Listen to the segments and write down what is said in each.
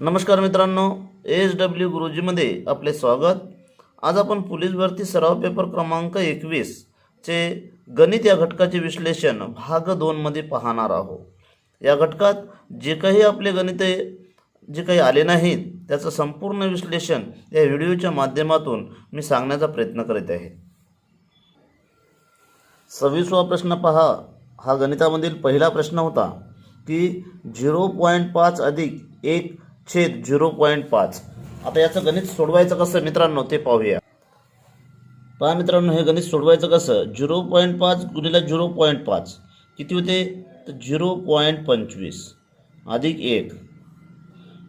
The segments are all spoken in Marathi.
नमस्कार मित्रांनो, ASW गुरुजीमध्ये आपले स्वागत। आज आपण पोलीस भरती सराव पेपर क्रमांक 21 चे गणित या घटकाचे विश्लेषण भाग 2 मध्ये पाहणार आहोत। या घटकात जे काही आपले गणिते जे काही आले नाहीत त्याचं संपूर्ण विश्लेषण या व्हिडिओच्या माध्यमातून मी सांगण्याचा प्रयत्न करीत आहे। 26वा प्रश्न पहा। हा गणितामधील पहिला प्रश्न होता की 0.5 अधिक 1 छेद 0.5। आता याचं गणित सोडवायचं कसं मित्रांनो ते पाहूया। पहा मित्रांनो, हे गणित सोडवायचं कसं। 0.5 गुणिले 0.5 किती होते तर 0.25 अधिक 1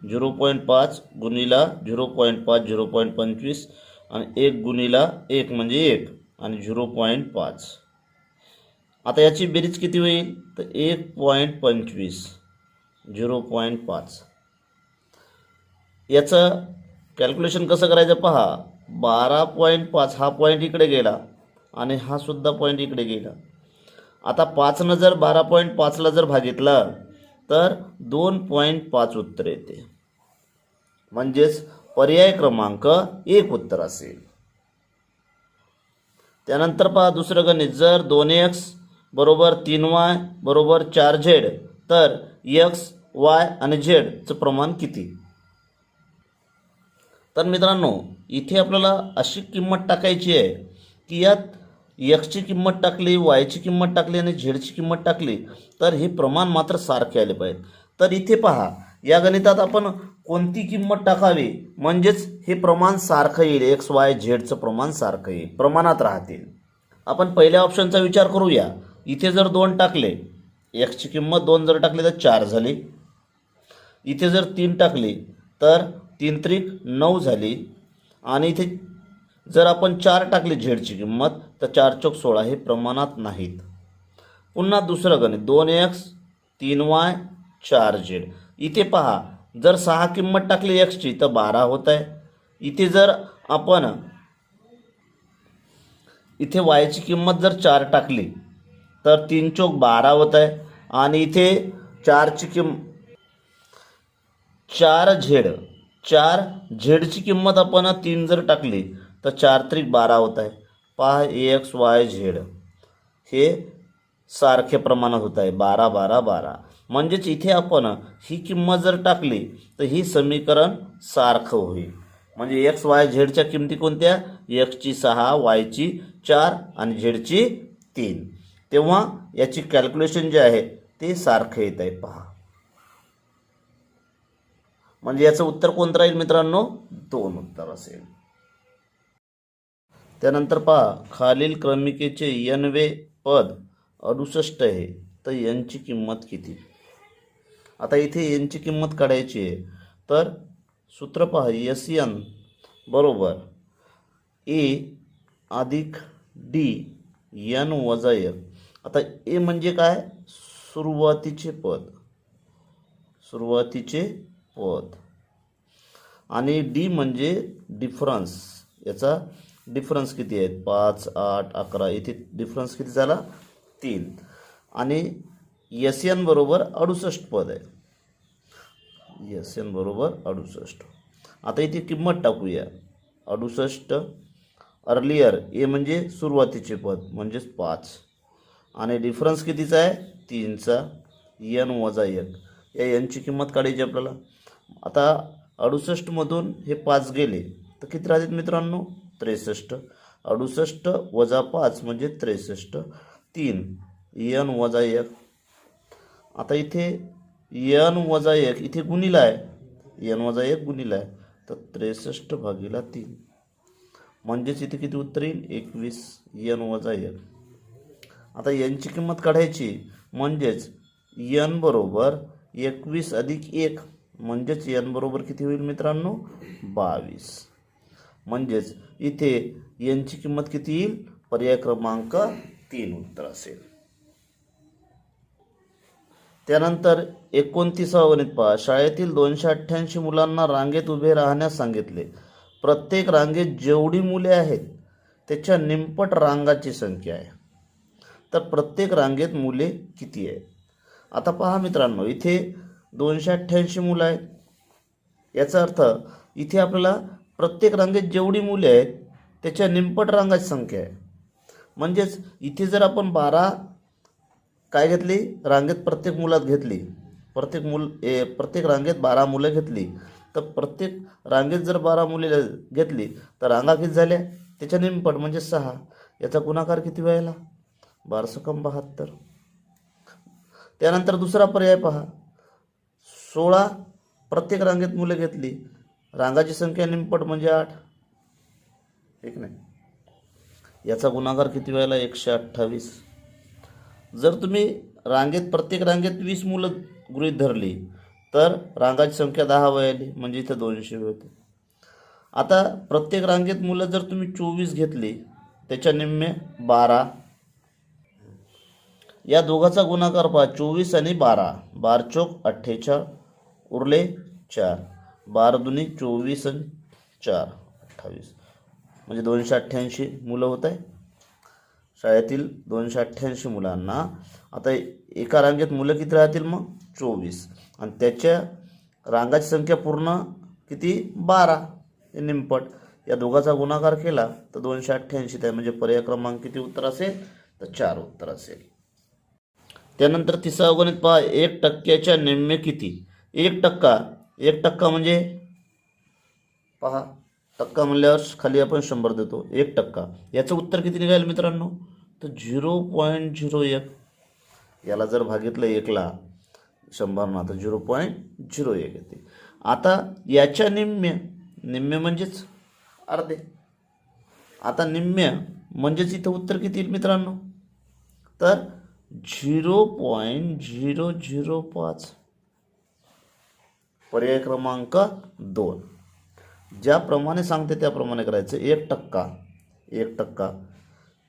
0.5 गुणिला 0.5 0.25 आणि 1 गुणिला 1 म्हणजे 1 आणि 0.5। आता याची बेरीज किती होईल तर 1.25 0.5। याचं कॅल्क्युलेशन कसं करायचं पहा। 12.5 हा पॉईंट इकडे गेला आणि हा सुद्धा पॉईंट इकडे गेला। आता 5 जर 12.5 जर भागितला तर 2.5 उत्तर येते, म्हणजेच पर्याय क्रमांक 1 उत्तर असेल। त्यानंतर पहा दुसरं गणित। जर 2x बरोबर 3y बरोबर 4z तर x y आणि z चं प्रमाण किती। तर मित्रांनो, इथे आपल्याला अशी किंमत टाकायची आहे की यात x ची किंमत टाकली, y ची किंमत टाकली आणि z ची किंमत टाकली तर हे प्रमाण मात्र सारखे आले पाहिजे। तर इथे पहा, या गणितात आपण कोणती किंमत टाकावी म्हणजेच हे प्रमाण सारखं येईल, x y z चं प्रमाण सारखं येईल, प्रमाणात राहतील। आपण पहिल्या ऑप्शनचा विचार करूया। इथे जर 2 टाकले, x ची किंमत 2 जर टाकली तर 4 झाली। इथे जर 3 टाकली तर 3 त्रिक 9 झाली आणि इथे जर आपण 4 टाकली z ची किंमत तर 4 चौक 16 हे प्रमाणात नाहीत। पुन्हा दुसरं गणित 2x 3y 4z। इथे पहा, जर 6 किंमत टाकली x ची तर 12 होत आहे। इथे जर आपण इथे y ची किंमत जर 4 टाकली तर 3 चौक 12 होत आहे आणि इथे 4 ची किंमत 4z ची किंमत आपण 3 जर टाकली तर 4 त्रिक 12 होत आहे। पहा x y z हे सारखे प्रमाणात होत आहे, 12 12 12। म्हणजेच इथे आपण ही किंमत जर टाकली तर ही समीकरण सारखं होईल। म्हणजे x y z च्या किमती कोणत्या, x ची 6 y ची 4 आणि z ची 3। तेव्हा याची कॅल्क्युलेशन जे आहे ते सारखं येत आहे पहा। म्हणजे याचं उत्तर कोणतं राहील मित्रांनो, 2 उत्तर असेल। त्यानंतर पहा, खालील क्रमिकेचे n वे पद 68 आहे तर n ची किंमत किती। आता इथे n ची किंमत काढायची आहे तर सूत्र पहा, SN बरोबर a अधिक d n वजा 1। आता a म्हणजे काय, सुरुवातीचे पद आणि d म्हणजे डिफरन्स। याचा डिफरन्स किती आहे 5 8 11, इथे डिफरन्स किती झाला 3 आणि SN बरोबर 68 पद आहे। SN बरोबर 68। आता इथे किंमत टाकूया 68 अर्लियर a म्हणजे सुरुवातीचे पद म्हणजेच 5 आणि डिफरन्स कितीचा आहे 3चा n वजा 1। या n ची किंमत काढायची आपल्याला। आता 68 मधून हे 5 गेले तर किती राहतील मित्रांनो 63। 68 वजा 5 म्हणजे 63, 3 n वजा 1। आता इथे n वजा 1 इथे गुणिला आहे, n वजा 1 गुणिला आहे तर 63 भागिले 3 म्हणजेच इथे किती उत्तर येईल 21 n वजा 1। आता n ची किंमत काढायची म्हणजेच n बरोबर 21 अधिक 1 म्हणजेच n बरोबर किती होईल मित्रांनो 22। म्हणजेच इथे n ची किंमत किती येईल, पर्याय क्रमांक 3 उत्तर असेल। त्यानंतर 29वा गणित पहा। शाळेतील 288 मुलांना रांगेत उभे राहण्यास सांगितले। प्रत्येक रांगेत जेवढी मुले आहेत त्याच्या निमपट रांगाची संख्या आहे, तर प्रत्येक रांगेत मुले किती आहेत। आता पहा मित्रांनो, इथे 288 मुलं आहेत याचा अर्थ इथे आपल्याला प्रत्येक रांगेत जेवढी मुले आहेत त्याच्या निमपट रांगाची संख्या आहे. म्हणजेच इथे जर आपण 12 काय घेतली, रांगेत प्रत्येक मुलात घेतली, प्रत्येक रांगेत 12 मुलं घेतली, तर प्रत्येक रांगेत जर 12 मुले घेतली तर रांगा किती झाल्या, त्याच्या निमपट म्हणजे 6. याचा गुणाकार किती व्हायला, 12 कम 72. त्यानंतर दुसरा पर्याय पहा, 16 प्रत्येक रांगेत मुलं घेतली, रांगाची संख्या निमपट म्हणजे 8, ठीक नाही. याचा गुणाकार किती व्हायला, 128. जर तुम्ही प्रत्येक रांगेत 20 मुलं गृहीत धरली तर रांगाची संख्या 10 व्हायली, म्हणजे इथं 200 होते. आता प्रत्येक रांगेत मुलं जर तुम्ही 24 घेतली, त्याच्या निम्मे 12, या दोघाचा गुणाकार पहा, 24 आणि 12, 12 चौक 48, उरले 4, 12 दुनी 24 आणि 4 28, म्हणजे 288 मुलं होत आहे. शाळेतील 288 मुलांना आता एका रांगेत मुलं किती राहतील, मग 24, आणि त्याच्या रांगाची संख्या पूर्ण किती, 12, हे निमपट. या दोघाचा गुणाकार केला तर 288 आहे, म्हणजे पर्याय क्रमांक किती उत्तर असेल, तर 4 उत्तर असेल. त्यानंतर तिसरा गणित पहा, 1% निम्मे किती. 1% म्हणजे पहा, टक्का म्हणल्यावर खाली आपण 100 देतो. 1%, याचं उत्तर किती निघालं मित्रांनो, तर 0.01. याला जर भागितलं 1ला 100 तर 0.01 येते. आता याच्या निम्मे म्हणजेच अर्धे. आता निम्मे म्हणजेच इथं उत्तर किती येईल मित्रांनो, तर 0.005. पर्याय क्रमांक 2. ज्याप्रमाणे सांगते त्याप्रमाणे करायचं. 1%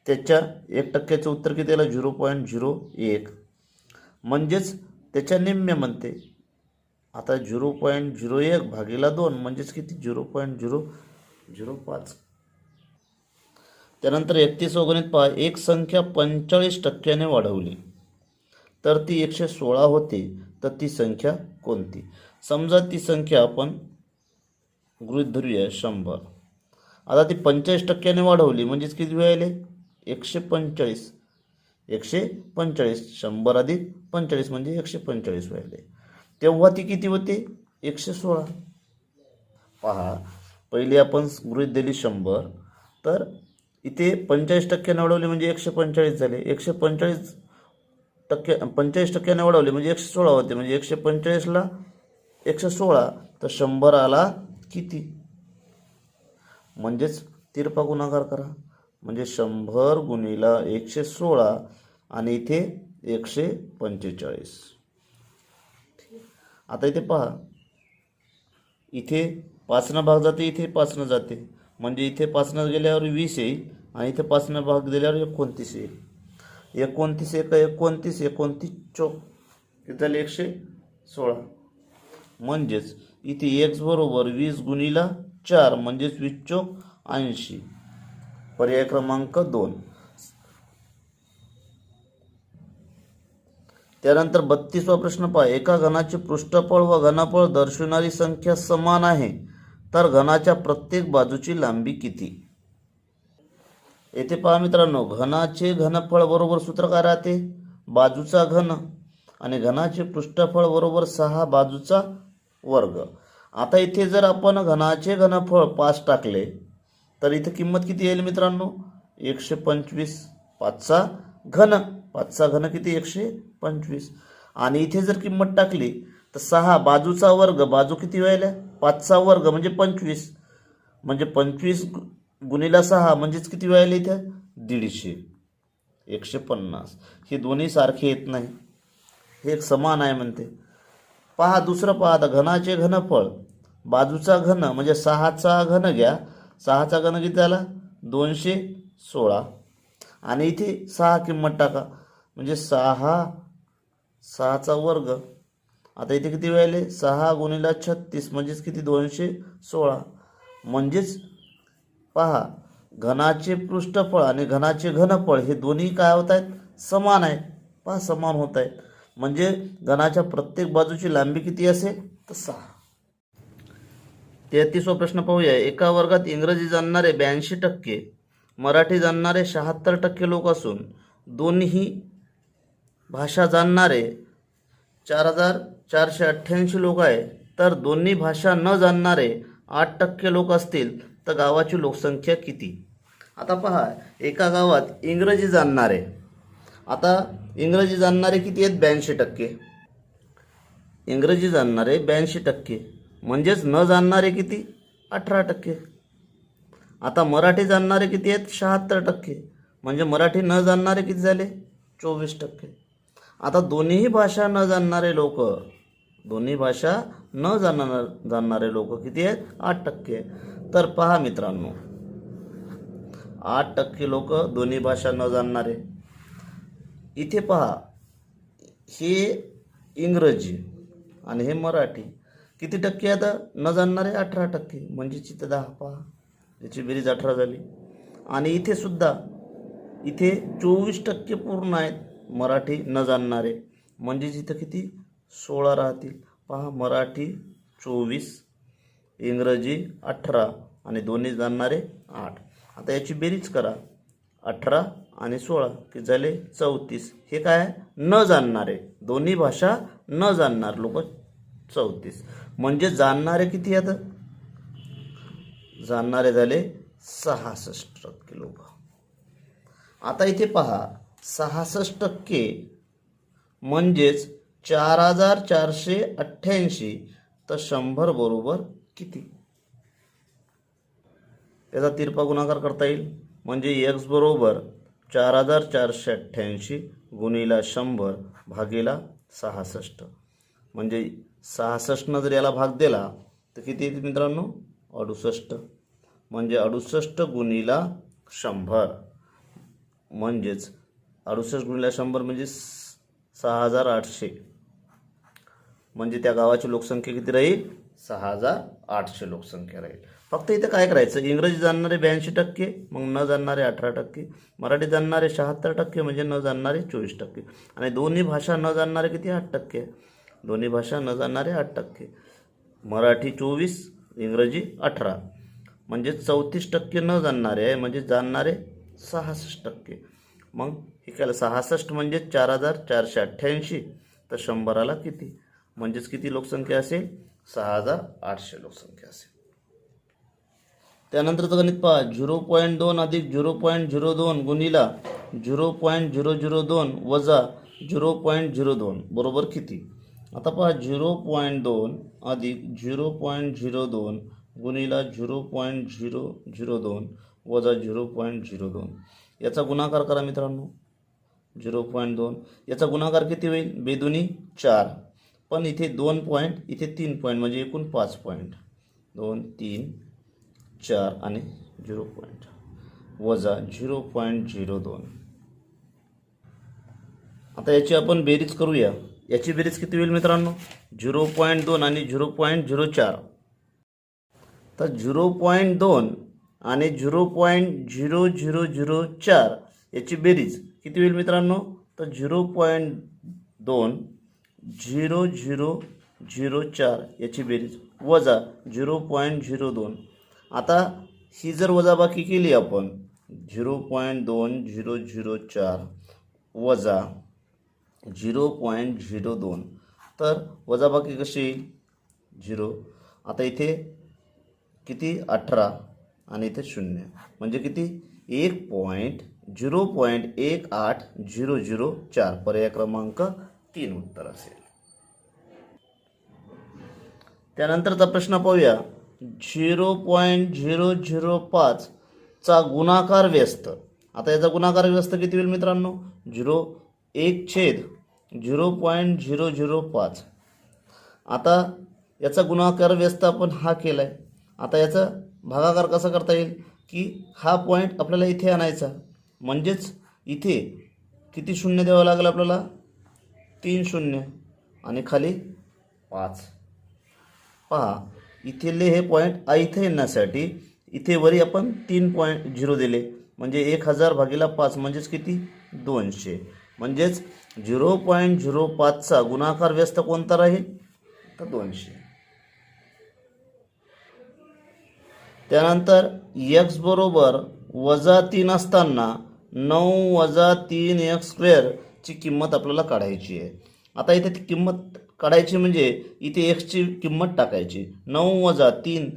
त्याच्या 1%चं उत्तर किती याला, 0.01, म्हणजेच त्याच्या निम्मे म्हणते. आता 0.01 भागीला 2 म्हणजेच किती, 0.005. त्यानंतर 31 गणित पहा, एक संख्या 45% वाढवली तर ती 116 होते, तर ती संख्या कोणती. समजा ती संख्या आपण गृहीत धरूया 100. आता ती 45% वाढवली म्हणजेच किती व्हायले, 145. 100 अधिक 45 म्हणजे 145 व्हायले. तेव्हा ती किती होते, 116. पहा, पहिली आपण गृहीत दिली 100, तर इथे 45% वाढवली म्हणजे 145 झाले. 45% वाढवले म्हणजे 116 होते, म्हणजे 145ला 116, तर 100 आला किती, म्हणजेच तिरपा गुणाकार करा, म्हणजे 100 गुणिला 116 आणि इथे 145. आता इथे पहा, इथे 5 भाग जाते, इथे 5 जाते, म्हणजे इथे 5 गेल्यावर 20 येईल आणि इथे 5 भाग दिल्यावर 29 येईल. 29 1 29, 29 चौक किती झाले, 116. म्हणजेच इथे x बरोबर 20 गुणिला 4 म्हणजेच 20 चौक 80. पर्याय क्रमांक 2. त्यानंतर 32वा प्रश्न पहा, एका घनाचे पृष्ठफळ व घनफळ दर्शविणारी संख्या समान आहे, तर घनाच्या प्रत्येक बाजूची लांबी किती. येथे पहा मित्रांनो, घनाचे घनफळ बरोबर सूत्र काय राहते, बाजूचा घन, आणि घनाचे पृष्ठफळ बरोबर 6 बाजूचा वर्ग. आता इथे जर आपण घनाचे घनफळ 5 टाकले तर इथे किंमत किती येईल मित्रांनो, 125. 5चा घन किती, 125. आणि इथे जर किंमत टाकली तर 6 बाजूचा वर्ग, बाजू किती व्हायला, 5चा वर्ग म्हणजे 25, म्हणजे 25 गुणिला 6 म्हणजेच किती व्हायला, इथे 150. 150 हे दोन्ही सारखे येत नाही, हे एक समान आहे म्हणते. पहा दुसरं पहा, आता घनाचे घनफळ बाजूचा घन म्हणजे 6चा घन घ्या, 6चा घन किती झाला, 216, आणि इथे 6 किंमत टाका म्हणजे 6चा वर्ग. आता इथे किती व्हायले, 6 गुणिला 36 म्हणजेच किती, 216. म्हणजेच पहा, घनाचे पृष्ठफळ आणि घनाचे घनफळ हे दोन्ही काय होत आहेत, समान आहेत. पहा समान होत आहेत, म्हणजे घनाच्या प्रत्येक बाजूची लांबी किती असेल, तर 6. 33वा प्रश्न पाहूया. एका वर्गात इंग्रजी जाणणारे 82%, मराठी जाणणारे 76% लोक असून दोन्ही भाषा जाणणारे 4488 लोक आहे, तर दोन्ही भाषा न जाणणारे 8% लोक असतील तर गावाची लोकसंख्या किती? आता पहा, एका गावात इंग्रजी जाणणारे, आता इंग्रजी जाणणारे किती आहेत? 82%. इंग्रजी जाणणारे 82%, म्हणजेच न जाणणारे किती? 18%. आता मराठी जाणणारे किती आहेत? 76%, म्हणजे मराठी न जाणणारे किती झाले? 24%. आता दोन्ही भाषा न जाणणारे लोक, दोन्ही भाषा न जाणणारे लोक किती आहेत? 8%. तर पहा मित्रांनो, 8% लोक दोन्ही भाषा न जाणणारे. इथे पहा, हे इंग्रजी आणि हे मराठी किती टक्के आता न जाणणारे? 18%, म्हणजे इथे 10. पहा, याची बेरीज 18 झाली. आणि इथे सुद्धा इथे 24% पूर्ण आहेत मराठी न जाणणारे, म्हणजे इथं किती? 16 राहतील. पहा, मराठी 24, इंग्रजी 18 आणि दोन्ही जाणणारे 8. आता याची बेरीज करा, 18 आणि 16 किती झाले? 34. हे काय आहे? न जाणणारे, दोन्ही भाषा न जाणणारे लोक 34, म्हणजे जाणणारे किती आहेत? जाणणारे झाले 66% लोक. आता इथे पहा, 66% म्हणजेच 4488, तर 100 बरोबर किती? याचा तिरपा गुणाकार करता येईल, म्हणजे x बरोबर 4488 गुणिला 100 भागीला 66. म्हणजे 66 जर याला भाग दिला तर किती येते मित्रांनो? 68. म्हणजे 68 गुणिला 100, म्हणजेच 68 गुणिला 100 म्हणजे 6800. म्हणजे त्या गावाची लोकसंख्या किती राहील? 6800 लोकसंख्या राहील. फक्त इथे काय करायचं, इंग्रजी जाणणारे 82%, मग न जाणणारे 18%, मराठी जाणणारे 76%, म्हणजे न जाणणारे 24%, आणि दोन्ही भाषा न जाणणारे किती? 8%. दोन्ही भाषा न जाणणारे 8%, मराठी 24, इंग्रजी 18, म्हणजे 34% न जाणणारे आहे, म्हणजे जाणणारे 66%. मग हे केलं 66 म्हणजे 4488, तर 100ला किती? म्हणजेच किती लोकसंख्या असेल? 6800 लोकसंख्या असेल. त्यानंतरचं गणित पहा, 0.2 अधिक 0.02 गुणिला 0.002 वजा 0.02 बरोबर किती? आता पहा, 0.2 अधिक 0.02 गुणिला 0.002 वजा 0.02, याचा गुणाकार करा मित्रांनो. 0.2 याचा गुणाकार किती होईल? बेदुनी 4, पण इथे 2 पॉईंट, इथे 3 पॉईंट, म्हणजे एकूण 5 पॉईंट. 2, 3, 4 आणि 0 पॉईंट वजा 0.02. आता याची आपण बेरीज करूया. याची बेरीज किती होईल मित्रांनो? 0.2 आणि 0.04. तर 0.2 आणि 0.0004 याची बेरीज किती होईल मित्रांनो? तर 0.2 0004 याची बेरीज वजा 0.02. आता ही जर वजाबाकी केली आपण, 0.2004 वजा 0.02, तर वजाबाकी कशी येईल? 0. आता इथे किती? 18 आणि इथे 0, म्हणजे किती? 0.180004. पर्याय क्रमांक 3 उत्तर असेल. त्यानंतरचा प्रश्न पाहूया, 0.005 चा गुणाकार व्यस्त. आता याचा गुणाकार व्यस्त किती होईल मित्रांनो? 1/0.005. आता याचा गुणाकार व्यस्त आपण हा केलाय. आता याचा भागाकार कसा करता येईल की हा पॉईंट आपल्याला इथे आणायचा, म्हणजेच इथे किती शून्य द्यावं लागेल आपल्याला? 3 शून्य आणि खाली 5. पहा, इथले हे पॉईंट इथे येण्यासाठी इथे वरी आपण 3.0 दिले, म्हणजे 1000 भागिला 5 म्हणजेच किती? 200. म्हणजेच 0.05 चा गुणाकार व्यस्त कोणता राहील? तर 200. त्यानंतर x बरोबर -3 असताना 9 - 3x² ची किंमत आपल्याला काढायची आहे. आता इथे ती किंमत काढायची म्हणजे इथे xची किंमत टाकायची. 9 - 3,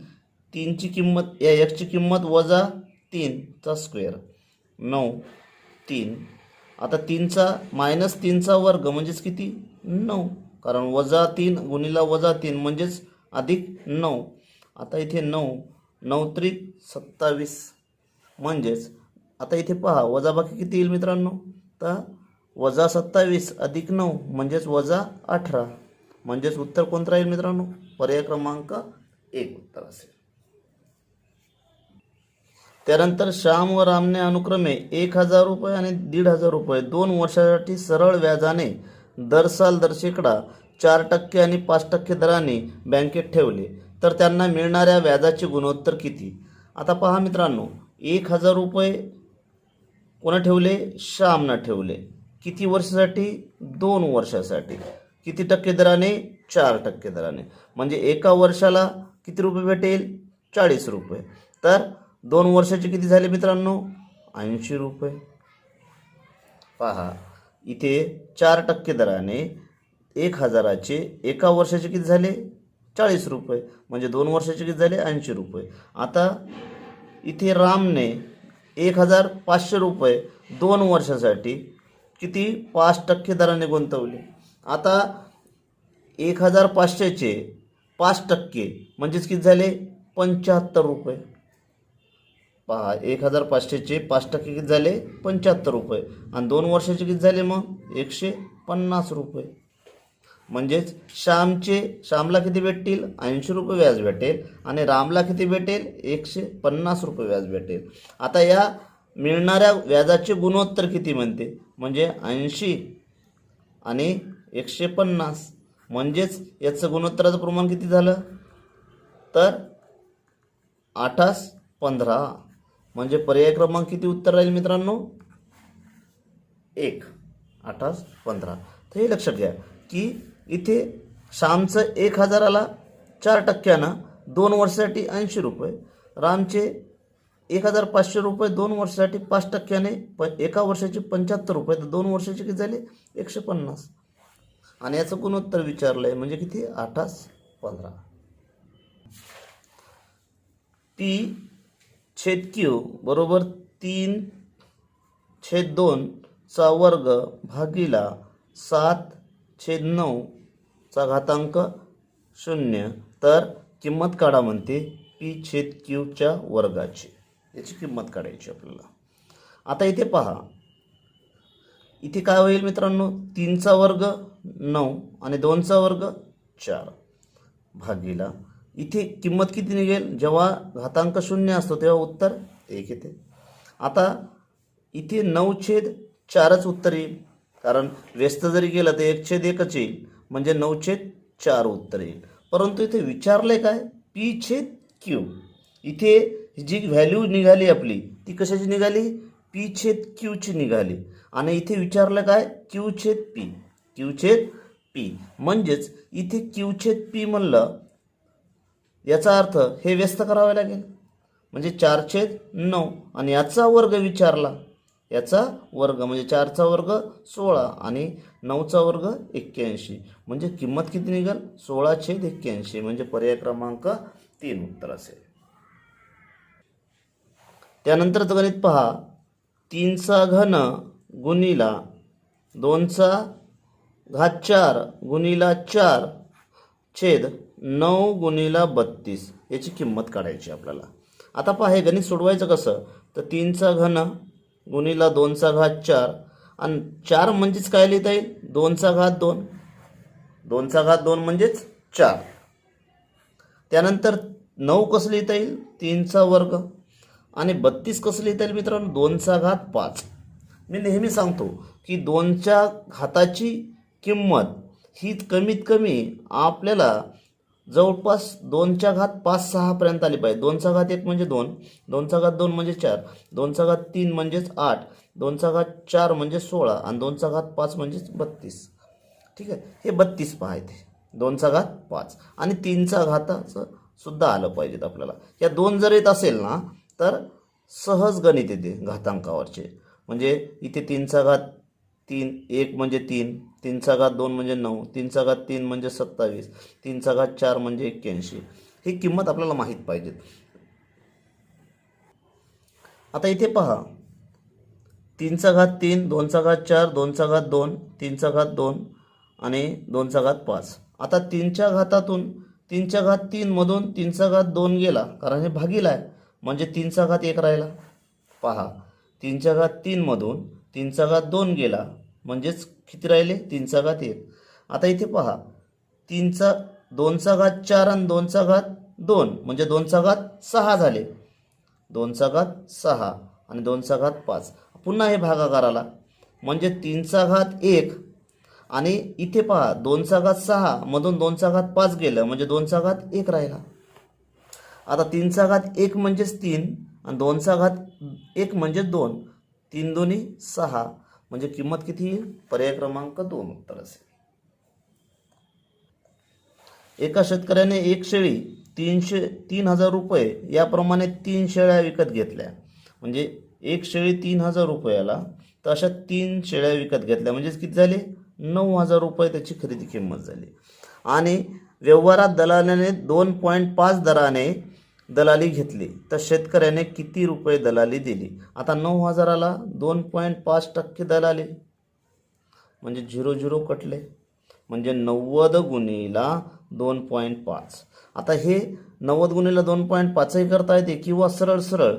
3ची किंमत, या xची किंमत -3चा स्क्वेअर, 9, 3. आता 3चा -3चा वर्ग म्हणजेच किती? 9, कारण -3 गुणिला -3 म्हणजेच +9. आता इथे 9, 9 त्रिक 27, म्हणजेच आता इथे पहा वजाबाकी किती येईल मित्रांनो? तर -27 + 9 म्हणजेच -18, म्हणजेच उत्तर कोणतं राहील मित्रांनो? पर्याय क्रमांक 1 उत्तर असेल. त्यानंतर श्याम व रामने अनुक्रमे 1000 रुपये आणि 1500 रुपये 2 वर्षासाठी सरळ व्याजाने दर साल दर शेकडा 4% आणि 5% दराने बँकेत ठेवले तर त्यांना मिळणाऱ्या व्याजाचे गुणोत्तर किती? आता पहा मित्रांनो, 1000 रुपये कोणा ठेवले? श्यामना ठेवले. किती वर्षासाठी? 2 वर्षासाठी. किती टक्के दराने? 4% दराने. म्हणजे एका वर्षाला किती रुपये भेटेल? 40 रुपये. तर 2 वर्षाचे किती झाले मित्रांनो? 80 रुपये. पहा इथे 4% दराने 1000चे एका वर्षाचे किती झाले? 40 रुपये. म्हणजे 2 वर्षाचे किती झाले? 80 रुपये. आता इथे रामने 1500 रुपये 2 वर्षासाठी किती? 5% दराने गुंतवले. आता 1500चे 5% म्हणजेच किती झाले? 75 रुपये. पहा 1500चे 5% किती झाले? 75 रुपये. आणि 2 वर्षाचे किती झाले मग? 150 रुपये. म्हणजेच श्यामला किती भेटतील? 80 रुपये व्याज भेटेल आणि रामला किती भेटेल? 150 रुपये व्याज भेटेल. आता या मिळणाऱ्या व्याजाचे गुणोत्तर किती म्हणते? म्हणजे 80 आणि 150, म्हणजेच याचं गुणोत्तराचं प्रमाण किती झालं? तर 8:15. म्हणजे पर्याय क्रमांक किती उत्तर राहील मित्रांनो? 1, 8:15. तर हे लक्षात घ्या की इथे श्यामचं 1000ला 4%नं 2 वर्षासाठी 80 रुपये, रामचे 1500 रुपये 2 वर्षासाठी 5%ने एका वर्षाचे 75 रुपये, तर 2 वर्षाचे किती झाले? 150. आणि याचं गुणोत्तर विचारलं आहे म्हणजे किती? 8:15. P/Q बरोबर 3/2चा वर्ग भागिला 7/9 तर किंमत काढा म्हणते P/Qच्या वर्गाची. याची किंमत काढायची आपल्याला. आता इथे पहा, इथे काय होईल मित्रांनो? 3चा वर्ग 9 आणि 2चा वर्ग 4 भागिला, इथे किंमत किती निघेल? जेव्हा घातांक 0 असतो तेव्हा उत्तर 1 येते. आता इथे 9/4च उत्तर येईल, कारण व्यस्त जरी गेलं तर 1/1च येईल, म्हणजे 9/4 उत्तर येईल. परंतु इथे विचारले काय? P/Q. इथे जी व्हॅल्यू निघाली आपली ती कशाची निघाली? P/Qची निघाली. आणि इथे विचारलं काय? Q/P. Q/P म्हणजेच इथे Q/P म्हणलं याचा अर्थ हे व्यस्त करावे लागेल, म्हणजे 4/9 आणि याचा वर्ग विचारला, याचा वर्ग म्हणजे 4चा वर्ग 16 आणि 9चा वर्ग 81, म्हणजे किंमत किती निघेल? 16/81, म्हणजे पर्याय क्रमांक 3 उत्तर असेल. त्यानंतरचं गणित पहा, 3चा घन गुणिला 2⁴ गुणिला 4/9 गुणिला 32 याची किंमत काढायची आपल्याला. आता पहा हे गणित सोडवायचं कसं? तर 3चा घन गुणिला 2⁴ आणि 4 म्हणजेच काय लिहिता येईल? 2⁵2. 2⁵2 म्हणजेच 4. त्यानंतर 9 कसं लिहिता येईल? 3चा वर्ग. आणि 32 कसं लिहिता येईल मित्रांनो? 2⁵5. मी नेहमी सांगतो की 2च्या घाताची किंमत ही कमीत कमी आपल्याला जवळपास 2⁵5-6 पर्यंत आली पाहिजे. 2⁵1 म्हणजे 2, 2⁵2 म्हणजे 4, 2⁵3 म्हणजेच 8, 2⁵4 म्हणजे 16 आणि 2⁵5 म्हणजेच 32. ठीक आहे, हे 32 पहा इथे 2⁵5 आणि 3चा घाताचं सुद्धा आलं पाहिजेत आपल्याला. या 2 जर येत असेल ना तर सहज गणित येते घातांकावरचे. म्हणजे इथे 3चा घात 3, 1 म्हणजे 3, 3चा घात 2 म्हणजे 9, 3चा घात 3 म्हणजे 27, 3चा घात 4 म्हणजे 81. ही किंमत आपल्याला माहीत पाहिजे. आता इथे पहा 3चा घात 3, 2चा घात 4, 2चा घात 2, 3चा घात 2 आणि 2चा घात 5. आता 3च्या घातातून 3च्या घात 3 मधून 3चा घात 2 गेला, कारण हे भागीला आहे म्हणजे 3चा घात 1 राहिला. पहा 3च्या घात 3 मधून 3चा घात 2 गेला म्हणजेच किती राहिले 3चा घात 1. आता इथे पहा 2चा घात 4 आणि 2चा घात 2 म्हणजे 2चा घात 6 झाले. 2चा घात 6 आणि 2चा घात 5. पुन्हा हे भागाकाराला म्हणजे 3चा घात 1 आणि इथे पहा 2चा घात 6 मधून 2चा घात 5 गेलं म्हणजे 2चा घात 1 राहिला. आता 3चा घात 1 म्हणजेच 3 आणि 2चा घात 1 म्हणजे 2, 3 दोन्ही 6 म्हणजे किंमत किती येईल? पर्याय क्रमांक 2 उत्तर असेल. एका शेतकऱ्याने एक शेळी 3,000 रुपये याप्रमाणे 3 शेळ्या विकत घेतल्या. म्हणजे एक शेळी 3,000 रुपयाला, तर अशा 3 शेळ्या विकत घेतल्या म्हणजेच किती झाले 9,000 रुपये त्याची खरेदी किंमत झाली. आणि व्यवहारात दलालाने 2.5 दराने दलाली घेतली तर शेतकऱ्याने किती रुपये दलाली दिली? आता 9,000ला 2.5% दलाली म्हणजे 0 कटले म्हणजे 90 गुणिला 2.5. आता हे 90 गुणिला 2.5ही करता येते किंवा सरळ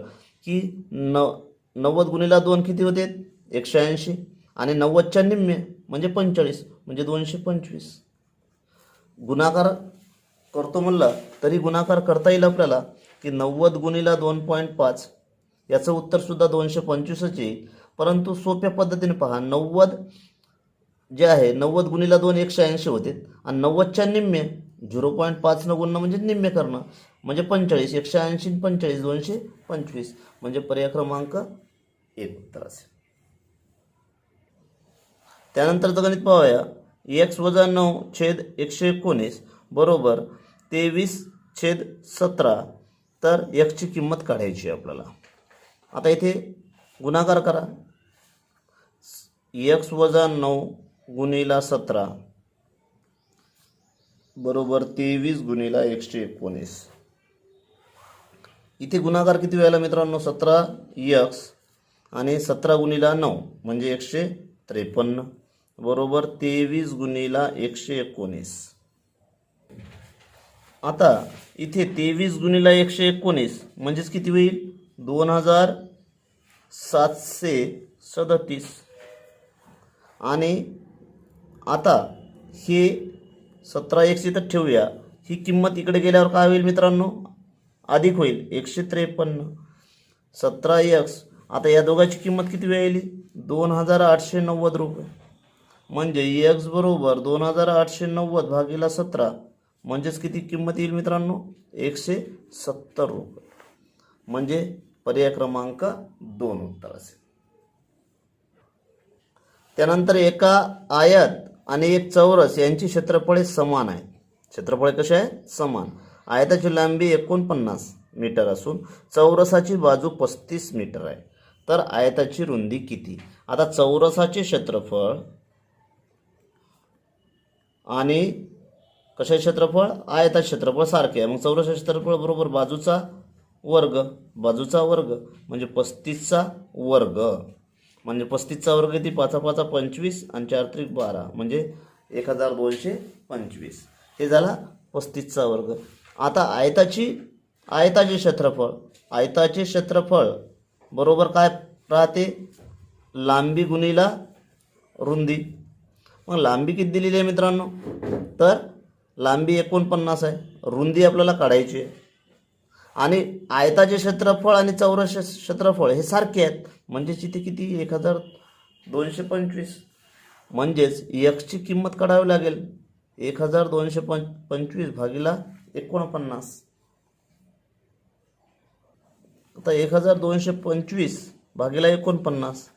की 90 गुणिला 2 किती होते 180 आणि 90च्या निम्मे म्हणजे 45 म्हणजे 225. गुणाकार करतो म्हणला तरी गुणाकार करता येईल आपल्याला की 90 गुणिला 2.5 याचं उत्तर सुद्धा 225च येईल. परंतु सोप्या पद्धतीने पहा 90 जे आहे 90 गुणिला 2 180 होते आणि 90च्या निम्मे 0.5 न गुणणं म्हणजे निम्मे करणं म्हणजे 45. 180 45 225 म्हणजे पर्याय क्रमांक 1 उत्तर असेल. त्यानंतरचं गणित पाहूया. x - 9 छेद 119 बरोबर 23/17. तर x ची किंमत काढायची आपल्याला. आता इथे गुणाकार करा. x - 9 गुणिला 17 बरोबर 23 गुणिला 119. इथे गुणाकार किती वेळेला मित्रांनो 17x आणि 17 गुणिला 9 म्हणजे 153 बरोबर 23 गुणिला 119. आता इथे 23 गुणिला 119 म्हणजेच किती होईल 2737. आणि आता हे 17x इथं ठेवूया. ही किंमत इकडे गेल्यावर काय होईल मित्रांनो अधिक होईल 153. 17x आता या दोघांची किंमत किती वेळ 2890 रुपये म्हणजे x बरोबर 2890 भागिला 17 म्हणजेच किती किंमत येईल मित्रांनो 170 रुपये म्हणजे पर्याय क्रमांक 2 उत्तर असेल. त्यानंतर एका आयत आणि एक चौरस यांची क्षेत्रफळे समान आहेत. क्षेत्रफळे कसे आहेत समान. आयताची लांबी 49 मीटर असून चौरसाची बाजू 35 मीटर आहे. तर आयताची रुंदी किती? आता चौरसाचे क्षेत्रफळ आणि कशाचे क्षेत्रफळ आयताचे क्षेत्रफळ सारखे आहे. मग चौरसाचे क्षेत्रफळ बरोबर बाजूचा वर्ग म्हणजे 35चा वर्ग म्हणजे 35चा वर्ग किती 5 5 25 आणि 4 त्रिक 12 म्हणजे 1225 हे झाला 35चा वर्ग. आता आयताचे क्षेत्रफळ बरोबर काय राहते लांबी गुणिला रुंदी. मग लांबी किती दिलेली आहे मित्रांनो तर लांबी 49 आहे. रुंदी आपल्याला काढायची आहे आणि आयताचे क्षेत्रफळ आणि चौरसाचे क्षेत्रफळ हे सारखे आहेत म्हणजेच इथे किती 1225 म्हणजेच x ची किंमत काढावी लागेल 1225 भागिला 49. आता 1225 भागिला 49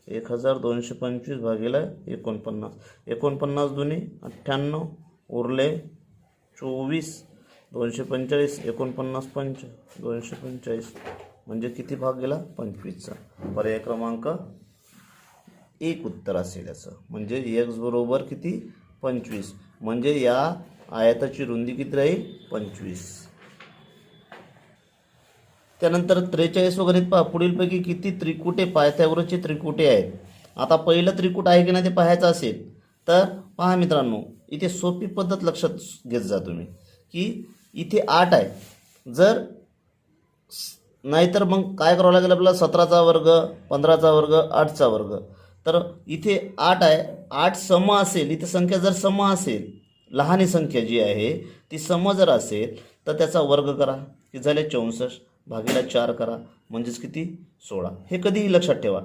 1225 भागिला 49 49 दुनी 98 उरले 24 245 49 पंच 245 म्हणजे किती भाग गेला 25चा. पर्याय क्रमांक 1 उत्तर असेल याचं. म्हणजे x बरोबर किती 25 म्हणजे या आयताची रुंदी किती राहील 25. त्यानंतर 43 वगैरे पहा, पुढीलपैकी किती त्रिकुटे पायथ्यावरचे त्रिकुटे आहेत. आता पहिलं त्रिकूट आहे की नाही ते पाहायचं असेल तर पहा मित्रांनो, इथे सोपी पद्धत लक्षात घेत जा तुम्ही की इथे 8 आहे. जर नाहीतर मग काय करावं लागेल आपल्याला 17चा वर्ग 15चा वर्ग 8चा वर्ग. तर इथे 8 आहे, 8 सम असेल, इथे संख्या जर सम असेल, लहान संख्या जी आहे ती सम जर असेल तर त्याचा वर्ग करा की झाले 64 भागीला 4 करा म्हणजेच किती 16. हे कधीही लक्षात ठेवा,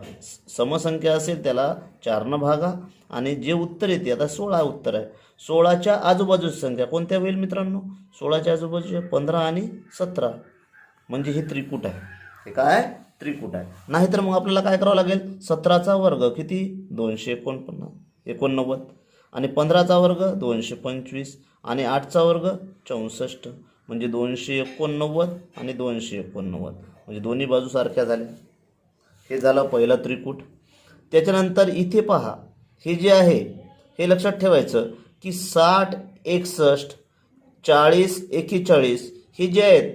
समसंख्या असेल त्याला 4 भागा आणि जे उत्तर येते आता 16 उत्तर आहे. 16च्या आजूबाजूची संख्या कोणत्या होईल मित्रांनो 16च्या आजूबाजूच्या 15 आणि 17 म्हणजे हे त्रिकूट आहे. हे काय त्रिकूट आहे. नाहीतर मग आपल्याला काय करावं लागेल 17चा वर्ग किती 289 आणि 15चा वर्ग 225 आणि 8चा वर्ग 64 म्हणजे 289 आणि 289 म्हणजे दोन्ही बाजू सारख्या झाल्या. हे झालं पहिलं त्रिकूट. त्याच्यानंतर इथे पहा, हे जे आहे हे लक्षात ठेवायचं की 60 61 40 41 हे जे आहेत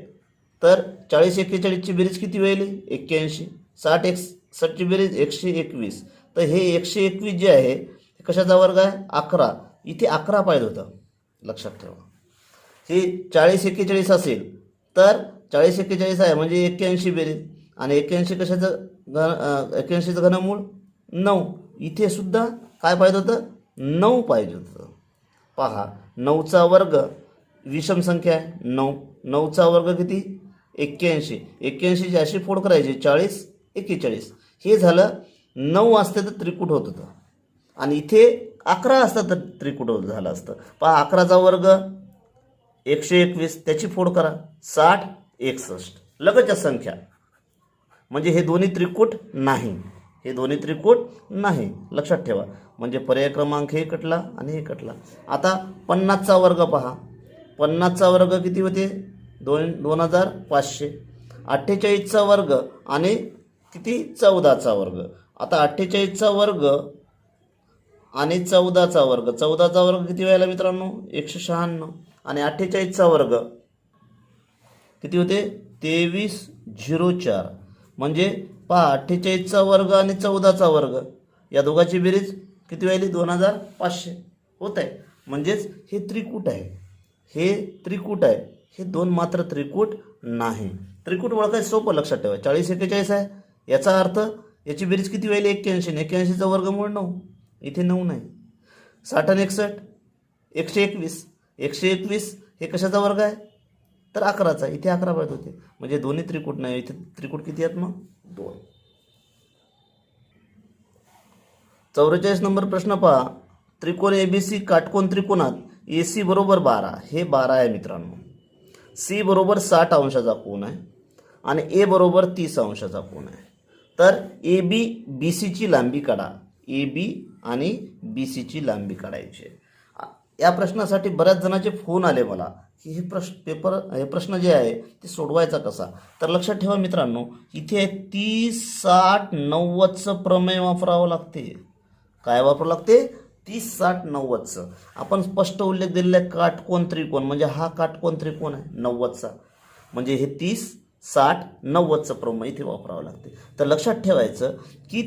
तर 40 41ची बेरीज किती होईल 81. 60 61ची बेरीज 121. तर हे 121 जे आहे हे कशाचा वर्ग आहे 11. इथे 11 पाहिजे होतं लक्षात ठेवा. हे 40 41 असेल तर 40 41 आहे म्हणजे 81 बेरीज आणि 81 कशाचं 81चं घनमूळ 9. इथे सुद्धा काय पाहिजे होतं 9 पाहिजे होतं. पहा 9चा वर्ग विषम संख्या आहे 9. 9चा वर्ग किती 81. 81ची अशी फोड करायची 40 41. हे झालं 9 असते तर त्रिकूट होत होतं आणि इथे 11 असतं तर त्रिकूट झालं असतं. पहा 11चा वर्ग 121 त्याची फोड करा 60 61 लगतच्या संख्या म्हणजे हे दोन्ही त्रिकूट नाही. हे दोन्ही त्रिकूट नाही लक्षात ठेवा. म्हणजे पर्याय क्रमांक हे कटला आणि हे कटला. आता 50चा वर्ग पहा. 50चा वर्ग किती होते 2500. 48चा वर्ग आणि किती 14चा वर्ग. आता 48चा वर्ग आणि 14चा वर्ग. 14चा वर्ग किती व्हायला मित्रांनो 196 आणि 48चा वर्ग किती होते 2304 म्हणजे पहा 48चा वर्ग आणि 14चा वर्ग या दोघांची बेरीज किती व्हायली 2500 होत आहे. म्हणजेच हे त्रिकूट आहे. हे त्रिकूट आहे. हे दोन मात्र त्रिकूट नाही. त्रिकूट ओळखायचं सोपं लक्षात ठेवा. 40 41 आहे याचा अर्थ याची बेरीज किती व्हायली 81. 81चा वर्गमूळ 9. इथे 9 नाही. 60 आणि 61 121. 121 हे कशाचा वर्ग आहे तर 11चा. इथे 11 पाहिजे होते म्हणजे दोन्ही त्रिकूट नाही. इथे त्रिकूट किती आहेत मग 2. 44 नंबर प्रश्न पहा. त्रिकोण ABC काटकोन त्रिकोणात AC बरोबर 12 हे 12 आहे मित्रांनो. C बरोबर 60 अंशाचा कोन आहे आणि A बरोबर 30 अंशाचा कोन आहे. तर AB BCची लांबी काढा. AB आणि BCची लांबी काढायची. या प्रश्नासाठी बऱ्याच जणांचे फोन आले मला की हे प्रश्न जे आहे ते सोडवायचा कसा. तर लक्षात ठेवा मित्रांनो इथे 30 60 90चं प्रमेय वापरावं लागते. काय वापरावं लागते 30 60 90चं. आपण स्पष्ट उल्लेख दिलेला आहे काटकोन त्रिकोण म्हणजे हा काटकोन त्रिकोण आहे 90चा म्हणजे हे 30 60 90चं प्रमेय इथे वापरावं लागते. तर लक्षात ठेवायचं की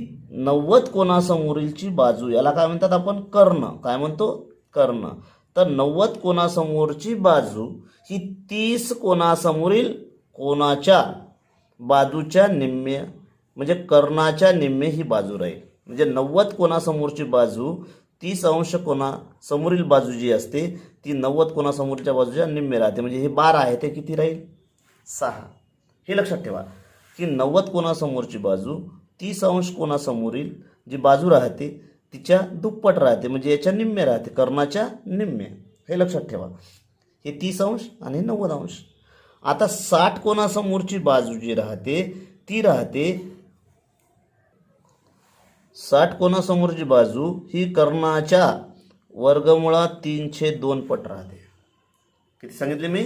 90 कोणासमोरीलची बाजू याला काय म्हणतात आपण कर्ण. काय म्हणतो कर्ण. तर 90 कोणासमोरची बाजू ही 30 कोणासमोरील कोणाच्या बाजूच्या निम्मे म्हणजे कर्णाच्या निम्मे ही बाजू राहील. म्हणजे 90 कोणासमोरची बाजू 30 अंश कोणासमोरील बाजू जी असते ती 90 कोणासमोरच्या बाजूच्या निम्मे राहते. म्हणजे हे 12 आहे ते किती राहील 6. हे लक्षात ठेवा की 90 कोणासमोरची बाजू 30 अंश कोणासमोरील जी बाजू राहते तिच्या दुप्पट राहते म्हणजे याच्या निम्मे राहते कर्णाच्या निम्मे. हे लक्षात ठेवा. हे 30 अंश आणि 90 अंश. आता 60 कोणासमोरची बाजू जी राहते ती राहते 60 कोणासमोरची बाजू ही कर्णाच्या वर्गमुळात 3/2 पट राहते. किती सांगितले मी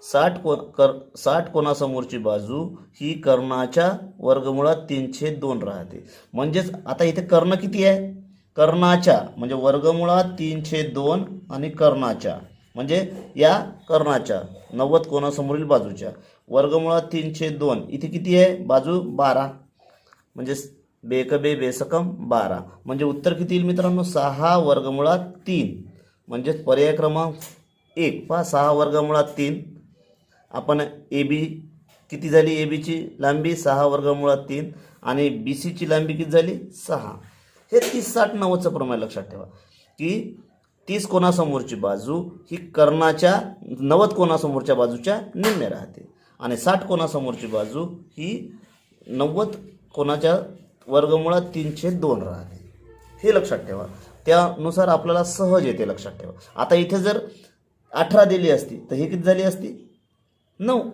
60 कोनासमोरची बाजू ही कर्णाच्या वर्गमुळात 3/2 राहते. म्हणजेच आता इथे कर्ण किती आहे? कर्णाच्या म्हणजे वर्गमुळात 3/2 आणि कर्णाच्या म्हणजे या कर्णाच्या 90 कोनासमोरील बाजूच्या वर्गमुळात 3/2 इथे किती आहे? बाजू 12 म्हणजे बेकबे बेसकम 12 म्हणजे उत्तर किती येईल मित्रांनो? 6 वर्गमुळात 3 म्हणजे पर्याय क्रमांक 1 पहा 6 वर्गमुळात 3. आपण ए बी किती झाली? ए बीची लांबी 6 वर्गमुळात 3 आणि बी सीची लांबी किती झाली? 6. हे 30 60 90चं प्रमाण लक्षात ठेवा की 30 कोनासमोरची बाजू ही कर्णाच्या 90 कोनासमोरच्या बाजूच्या निम्मे राहते आणि 60 कोनासमोरची बाजू ही 90 कोनाच्या वर्गमुळात 3/2 राहते. हे लक्षात ठेवा. त्यानुसार आपल्याला सहज येते लक्षात ठेवा. आता इथे जर 18 दिली असती तर ही किती झाली असती? 9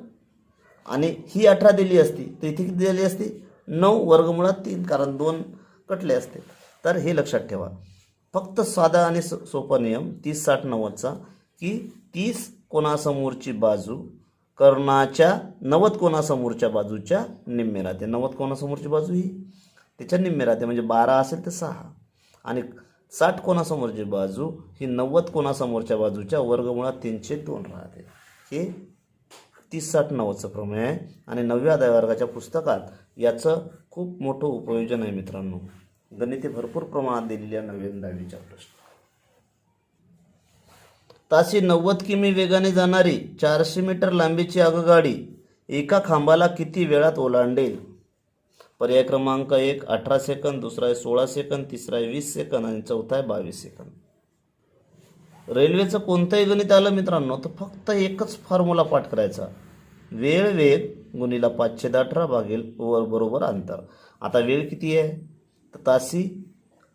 आणि ही 18 दिली असती तर इथे किती झाली असती? 9 वर्गमुळात 3 कारण 2 कटले असते. तर हे लक्षात ठेवा. फक्त साधा आणि सोपा नियम 30 60 90चा की 30 कोनासमोरची बाजू कर्णाच्या 90 कोनासमोरच्या बाजूच्या निम्मे राहते. 90 कोनासमोरची बाजू ही त्याच्या निम्मे राहते म्हणजे 12 असेल तर 6 आणि 60 कोनासमोरची बाजू ही 90 कोनासमोरच्या बाजूच्या वर्गमुळात 3/2 राहते. हे 30 60 90चं प्रमेय आहे आणि 9व्या वर्गाच्या पुस्तकात याचं खूप मोठं उपयोजन आहे मित्रांनो. गणिते भरपूर प्रमाणात दिलेली आहे 9वी आणि 10वीच्या प्रश्न. ताशी 90 किमी वेगाने जाणारी 400 मीटर लांबीची आगगाडी एका खांबाला किती वेळात ओलांडेल? पर्याय क्रमांक 1 18 सेकंद, दुसरा आहे 16 सेकंद, तिसरा आहे 20 सेकंद आणि चौथा आहे 22 सेकंद. रेल्वेचं कोणतंही गणित आलं मित्रांनो तर फक्त एकच फॉर्म्युला पाठ करायचा. वेळ वेग गुणिला 5/18 भागेल बरोबर अंतर. आता वेळ किती आहे? तर ताशी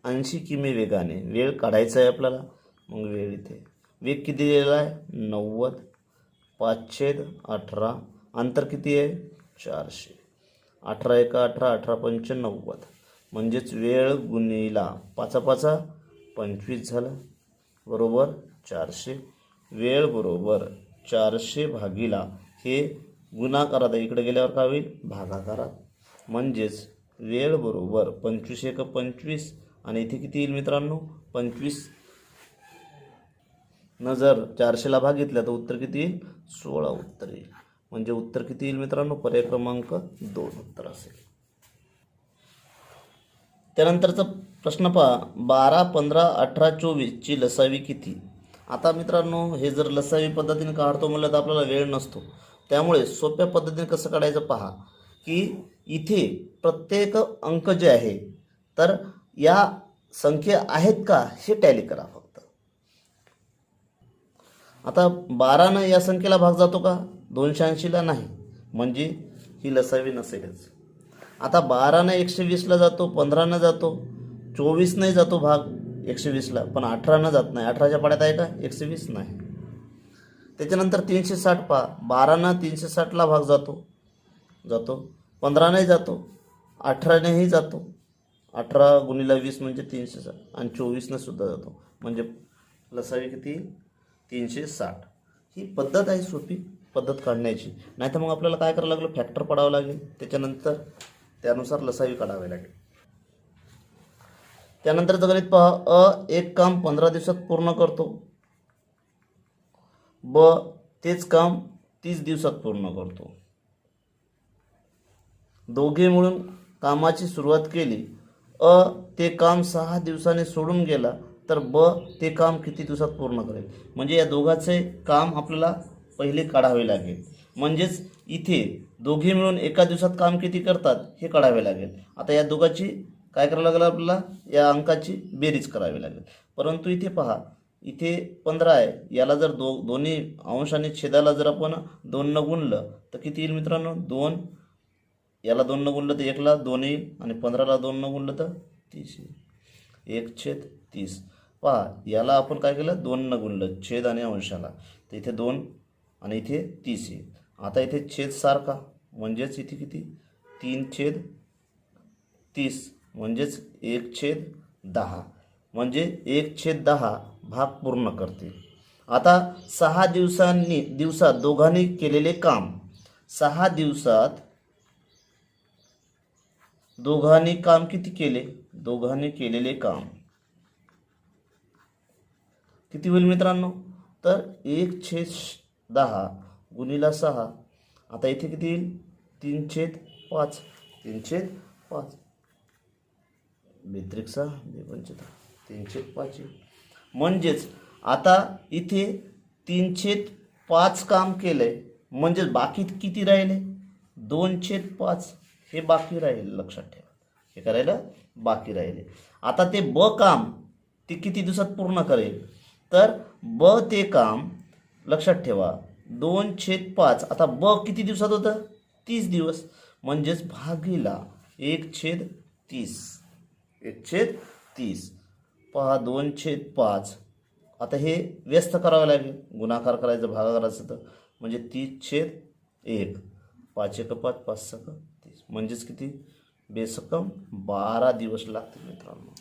80 किमी वेगाने वेळ काढायचा आहे आपल्याला. मग वेळ इथे वेग किती दिलेला आहे? 90. 5/18 अंतर किती आहे? 400. 18 × 18 18 × 5 90 म्हणजेच वेळ गुणिला 5 5 25 झालं बरोबर 400. वेळ बरोबर 400 भागीला हे गुणाकारात इकडे गेल्यावर काय होईल? भागाकारात. म्हणजेच वेळ बरोबर 25 × 25 आणि इथे किती येईल मित्रांनो? 25 न जर 400ला भागितलं तर उत्तर किती येईल? 16 उत्तर येईल. म्हणजे उत्तर किती येईल मित्रांनो? पर्याय क्रमांक 2 उत्तर असेल. त्यानंतरचा प्रश्न पहा. 12 15 18 24 ची लसावी किती? आता मित्रांनो हे जर लसावी पद्धतीने काढतो म्हणलं तर आपल्याला वेळ नसतो. त्यामुळे सोप्या पद्धतीने कसं काढायचं पहा की इथे प्रत्येक अंक जे आहे तर या संख्या आहेत का हे टॅली करा फक्त. आता 12 या संख्येला भाग जातो का? 280ला नाही म्हणजे ही लसावी नसेलच. आता 12 120ला जातो, 15 जातो, 24 नाही जातो भाग 120ला पण 18 जात नाही. 18च्या पाड्यात आहे का? 120 नाही. त्याच्यानंतर 360 पहा. 12 360ला भाग जातो 15 जातो, 18 जातो. 18 गुणिला 20 म्हणजे 360 आणि 24 सुद्धा जातो म्हणजे लसावी किती? 360. ही पद्धत आहे सोपी पद्धत काढण्याची. नाही तर मग आपल्याला काय करावं लागलं? फॅक्टर पडावं लागेल. त्याच्यानंतर त्यानुसार लसावी काढावी लागेल. त्यानंतरचं गणित पहा. एक काम 15 दिवसात पूर्ण करतो, ब तेच काम 30 दिवसात पूर्ण करतो. दोघे मिळून कामाची सुरुवात केली. ते काम 6 दिवसांनी सोडून गेला तर ब ते काम किती दिवसात पूर्ण करेल? म्हणजे या दोघांचे काम आपल्याला पहिले काढावे लागेल. म्हणजेच इथे दोघे मिळून एका दिवसात काम किती करतात हे काढावे लागेल. आता या दोघांची काय करावं लागेल? आपल्याला या अंकाची बेरीज करावी लागेल. परंतु इथे पहा इथे 15 आहे. याला जर दोन्ही अंश आणि छेदाला जर आपण 2 न गुणलं तर किती येईल मित्रांनो? 2. याला 2 न गुणलं तर 1ला 2 येईल आणि 15ला 2 न गुणलं तर 30 येईल. 1/30. पहा याला आपण काय केलं? 2 न गुणलं छेद आणि अंशाला तर इथे 2 आणि इथे 30 येईल. आता इथे छेद सारखा म्हणजेच इथे किती? 3/30 म्हणजेच 1/10 म्हणजे 1/10 भाग पूर्ण करते. आता 6 दिवसात दोघांनी केलेले काम, 6 दिवसात दोघांनी काम किती केले? दोघांनी केलेले काम किती होईल मित्रांनो? तर 1/10 गुणिला 6. आता इथे किती येईल? 3/5. 3/5 बेत्रिक 6 बेपंचेता 3/5. म्हणजेच आता इथे 3/5 काम केलंय, म्हणजेच बाकी किती राहिले? 2/5 हे बाकी राहिले. लक्षात ठेवा, हे करायला बाकी राहिले. आता ते ब काम ते किती दिवसात पूर्ण करेल? तर ब ते काम लक्षात ठेवा 2/5. आता ब किती दिवसात होतं? 30 दिवस. म्हणजेच भागीला 1/30. 1/30 पहा 2/5. आता हे व्यस्त करावं लागेल, गुणाकार करायचं, भागाकार करायचं, तर म्हणजे 30/1. 5×1 5 × 30. म्हणजेच किती? बेसकम 12 दिवस लागतील मित्रांनो.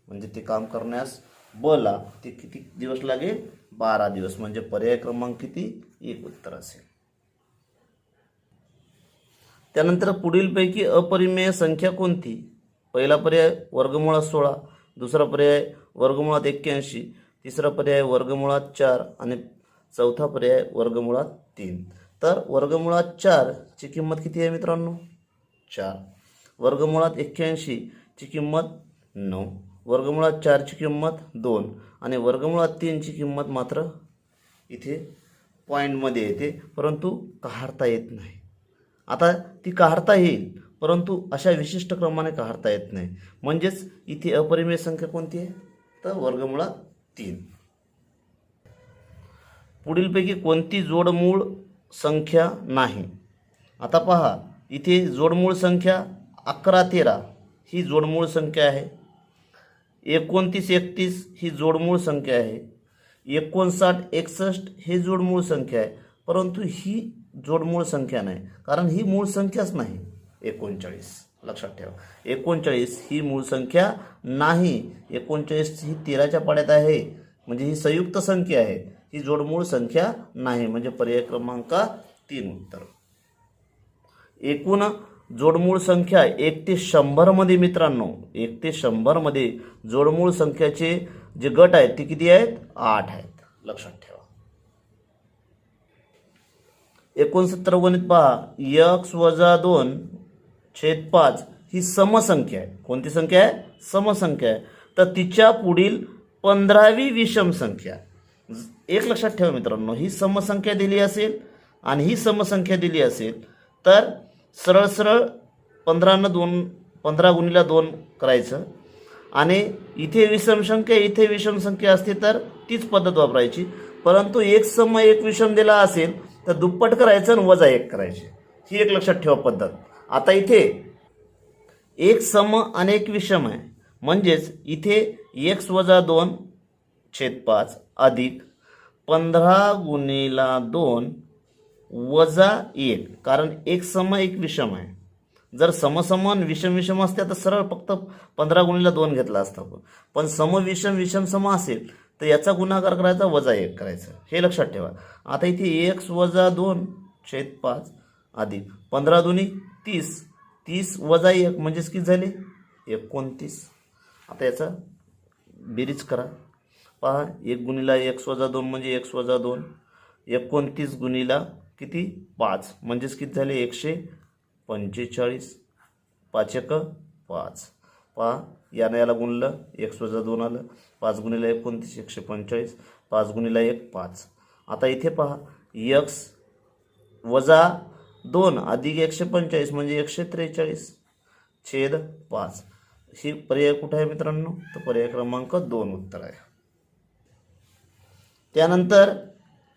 म्हणजे ते काम करण्यास बला ते किती दिवस लागेल? 12 दिवस. म्हणजे पर्याय क्रमांक किती? 1 उत्तर असेल. त्यानंतर पुढीलपैकी अपरिमेय संख्या कोणती? पहिला पर्याय वर्गमुळात 16, दुसरा पर्याय वर्गमुळात 81, तिसरा पर्याय वर्गमुळात 4 आणि चौथा पर्याय वर्गमुळात 3. तर वर्गमुळात 4 ची किंमत किती आहे मित्रांनो? 4. वर्गमुळात 81 ची किंमत 9, वर्गमुळात 4 ची किंमत 2 आणि वर्गमुळात 3 ची किंमत मात्र इथे पॉईंटमध्ये येते, परंतु काढता येत नाही. आता ती काढता येईल, परंतु अशा विशिष्ट क्रमाने काढता येत नाही. म्हणजेच इथे अपरिमेय संख्या कोणती आहे? तर वर्गमुळात 3. पुढीलपैकी कोणती जोडमूळ संख्या नाही? आता पहा, इथे जोडमूळ संख्या 11 13 ही जोडमूळ संख्या आहे. 29 31 ही जोडमूळ संख्या आहे. 59 61 ही जोडमूळ संख्या आहे, परंतु ही जोडमूळ संख्या नाही, कारण ही मूळ संख्याच नाही. 39 लक्षात ठेवा, 39 ही मूळ संख्या नाही. 39 ही 13च्या पाड्यात आहे, म्हणजे ही संयुक्त संख्या आहे, ही जोडमूळ संख्या नाही. म्हणजे पर्याय क्रमांक 3 उत्तर. एकूण जोडमूळ संख्या 1 ते 100 मध्ये मित्रांनो, 1 ते 100 मध्ये जोडमूळ संख्याचे जे गट आहेत ते किती आहेत? 8 आहेत. लक्षात ठेवा. 69 गणित पहा, x - 2/5 ही समसंख्या आहे. कोणती संख्या आहे? समसंख्या आहे. तर तिच्या पुढील 15वी विषम संख्या. एक लक्षात ठेवा मित्रांनो, ही समसंख्या दिली असेल आणि ही समसंख्या दिली असेल तर सरळ सरळ 15 गुणिले 2 करायचं आणि इथे विषम संख्या इथे विषम संख्या असते तर तीच पद्धत वापरायची. परंतु एक सम एक विषम दिला असेल तर दुप्पट करायचं आणि वजा 1 करायचे. ही एक लक्षात ठेवा पद्धत. आता इथे एक सम आणि एक विषम आहे, म्हणजेच इथे x - 2/5 अधिक 15 गुणिले 2 वजा 1, कारण एक सम एक विषम आहे. जर समसम विषम विषम असते तर सरळ फक्त 15 गुणिले 2 घेतला असता, पण सम विषम विषम सम असेल तर याचा गुणाकार करायचा, वजा 1 करायचं. हे लक्षात ठेवा. आता इथे x - 2/5 अधिक 15 दुनी 30, 30 वजा 1 म्हणजेच किती झाले? 29. आता याचा बेरीज करा. पहा, 1 गुणिला x - 2 म्हणजे x - 2, 29 गुणिला किती? 5 म्हणजेच किती झाले? 145. 5×1 5. पहा, यानं याला गुणलं, x - 2 आलं. 5 गुणिले 29 145. 5 गुणिले 1 5. आता इथे पहा, x - 2 अधिक 145 म्हणजे 143/5. ही पर्याय कुठे आहे मित्रांनो? तर पर्याय क्रमांक 2 उत्तर आहे. त्यानंतर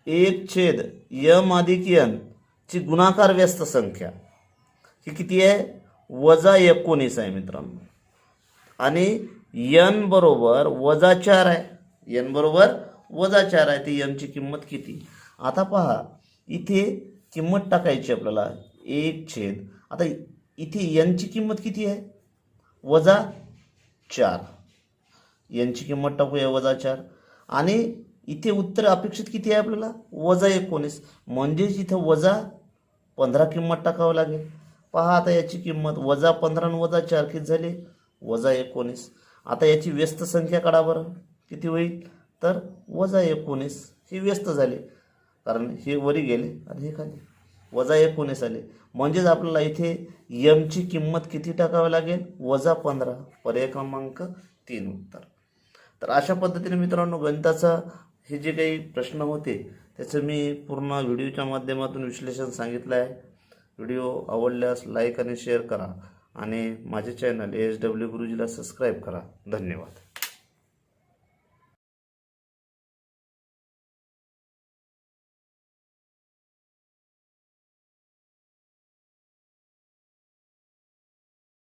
1/m अधिक n ची गुणाकार व्यस्त संख्या ही किती आहे? वजा 19 आहे मित्रांनो. आणि n बरोबर वजा 4 आहे. n बरोबर वजा 4 आहे. ती n ची किंमत किती? आता पहा, इथे किंमत टाकायची आपल्याला 1/. आता इथे n ची किंमत किती आहे? वजा 4. n ची किंमत टाकूया वजा 4. आणि इथे उत्तर अपेक्षित किती आहे आपल्याला? -19. म्हणजेच इथं -15 किंमत टाकावं लागेल. पहा आता याची किंमत -15 आणि -4 किती झाले? -19. आता याची व्यस्त संख्या काढा बरं, किती होईल? तर -19. हे व्यस्त झाले, कारण हे वरी गेले आणि हे खाली. -19 आले. म्हणजेच आपल्याला इथे यमची किंमत किती टाकावी लागेल? -15. पर्याय क्रमांक 3 उत्तर. तर अशा पद्धतीने मित्रांनो गणिताचा हे जे काही प्रश्न होते त्याचं मी पूर्ण व्हिडिओच्या माध्यमातून विश्लेषण सांगितलं आहे. व्हिडिओ आवडल्यास लाईक आणि शेअर करा आणि माझे चॅनल ASW गुरुजीला सबस्क्राईब करा. धन्यवाद.